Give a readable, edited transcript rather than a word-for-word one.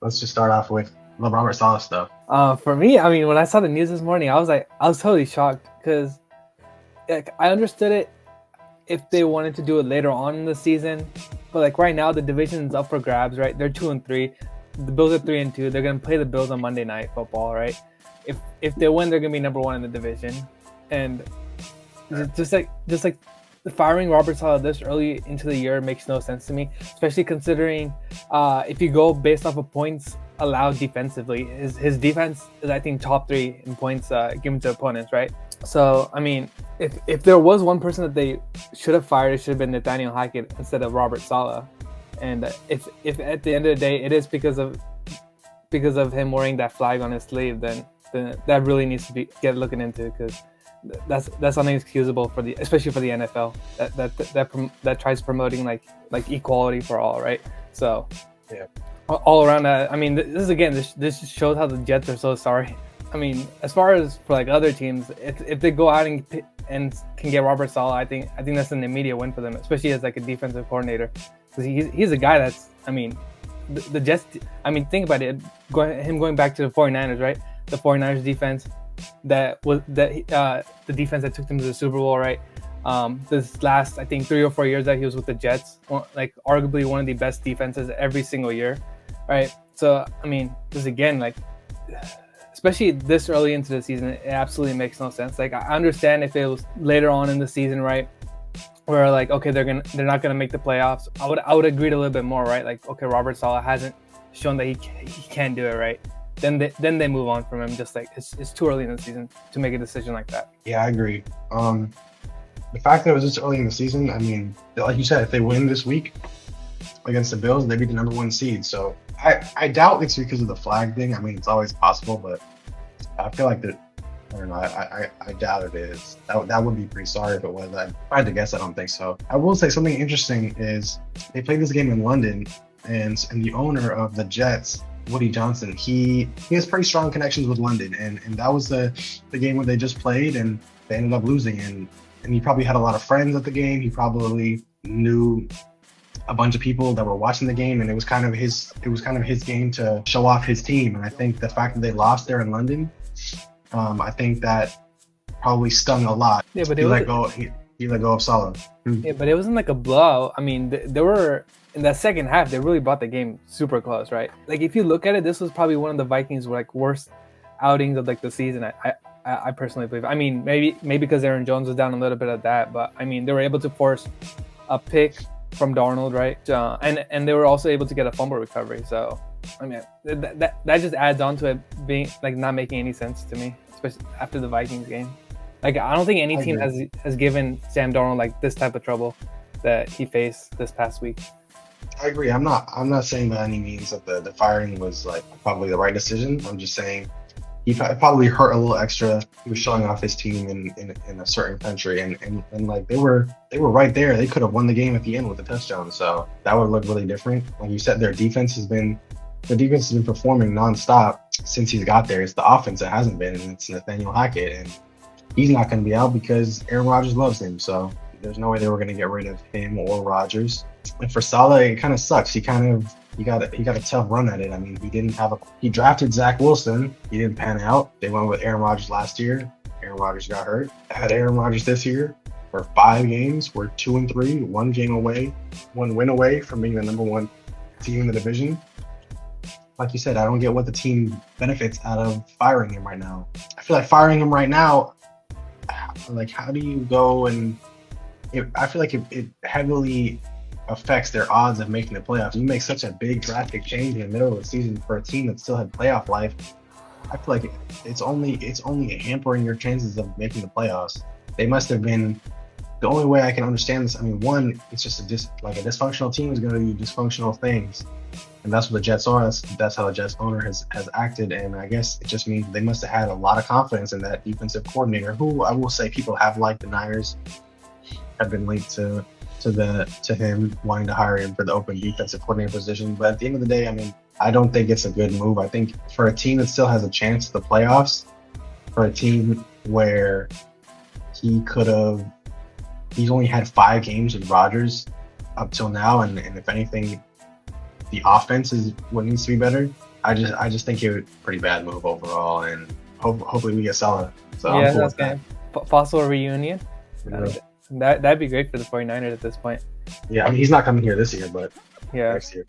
let's just start off with the Robert Saleh stuff. For me, I mean, when I saw the news this morning, I was totally shocked because I understood it if they wanted to do it later on in the season, but like right now the division's up for grabs, right? They're 2-3, the Bills are 3-2. They're gonna play the Bills on Monday Night Football, right? If they win, they're gonna be number one in the division, and just like firing Robert Saleh this early into the year makes no sense to me, especially considering if you go based off of points allowed defensively, his defense is I think top 3 in points given to opponents, right? So I mean, if there was one person that they should have fired, it should have been Nathaniel Hackett instead of Robert Saleh. And if at the end of the day it is because of him wearing that flag on his sleeve, then that really needs to get looking into, because that's unexcusable especially for the NFL that tries promoting like equality for all, right? So yeah, all around that, I mean, this just shows how the Jets are so sorry. I mean, as far as for like other teams, if they go out and can get Robert Saleh, I think that's an immediate win for them, especially as like a defensive coordinator, because he's a guy that's, I mean, the Jets. I mean, think about it. Going back to the 49ers, right? The 49ers defense the defense that took them to the Super Bowl, right? This last, I think, 3 or 4 years that he was with the Jets, like arguably one of the best defenses every single year, right? So I mean, just again, like, especially this early into the season, it absolutely makes no sense. Like, I understand if it was later on in the season, right, where like, okay, they're not gonna make the playoffs, I would agree a little bit more, right? Like, okay, Robert Saleh hasn't shown that he can do it, right? Then they move on from him. Just like it's too early in the season to make a decision like that. Yeah, I agree. The fact that it was this early in the season, I mean, like you said, if they win this week against the Bills, they'd be the number 1 seed. So I doubt it's because of the flag thing. I mean, it's always possible, but I feel like that. I don't know. I doubt it is. That would be pretty sorry if it was. I had to guess. I don't think so. I will say something interesting is they played this game in London, and the owner of the Jets, Woody Johnson, he has pretty strong connections with London, and that was the game where they just played and they ended up losing, and he probably had a lot of friends at the game. He probably knew a bunch of people that were watching the game, and it was kind of his game to show off his team. And I think the fact that they lost there in London, I think that probably stung a lot. Yeah, but he let go of Saleh. Yeah, but it wasn't like a blowout. I mean, they were in that second half. They really brought the game super close, right? Like, if you look at it, this was probably one of the Vikings' like worst outings of like the season. I personally believe. I mean, maybe because Aaron Jones was down a little bit of that, but I mean, they were able to force a pick from Darnold, right? And they were also able to get a fumble recovery. So I mean, that just adds on to it being like not making any sense to me, especially after the Vikings game. Like, I don't think any team has given Sam Darnold like this type of trouble that he faced this past week. I agree. I'm not saying by any means that the firing was like probably the right decision. I'm just saying he probably hurt a little extra. He was showing off his team in a certain country, and like they were right there. They could have won the game at the end with a touchdown. So that would look really different. Like you said, their defense has been performing nonstop since he's got there. It's the offense that hasn't been, and it's Nathaniel Hackett, and he's not going to be out because Aaron Rodgers loves him. So there's no way they were going to get rid of him or Rodgers. And for Saleh, it kind of sucks. He got a tough run at it. I mean, he drafted Zach Wilson. He didn't pan out. They went with Aaron Rodgers last year. Aaron Rodgers got hurt. Had Aaron Rodgers this year for 5 games. We're 2-3, 1 win away from being the number 1 team in the division. Like you said, I don't get what the team benefits out of firing him right now. I feel like firing him right now, like, how do you go and I feel like it heavily affects their odds of making the playoffs. You make such a big drastic change in the middle of the season for a team that still had playoff life. I feel like it's only hampering your chances of making the playoffs. They must have been. The only way I can understand this, I mean, one, it's just a dysfunctional team is going to do dysfunctional things, and that's what the Jets are. That's how the Jets owner has acted, and I guess it just means they must have had a lot of confidence in that defensive coordinator, who I will say people have liked. The Niners have been linked to him wanting to hire him for the open defensive coordinator position. But at the end of the day, I mean, I don't think it's a good move. I think for a team that still has a chance at the playoffs, for a team where he's only had 5 games with Rodgers up till now, and if anything, the offense is what needs to be better. I just think it was a pretty bad move overall, and hopefully we get Saleh. So I'm Yeah, cool that's with that. kind possible reunion. Yeah. That'd be great for the 49ers at this point. Yeah, I mean he's not coming here this year, but Yeah. next year.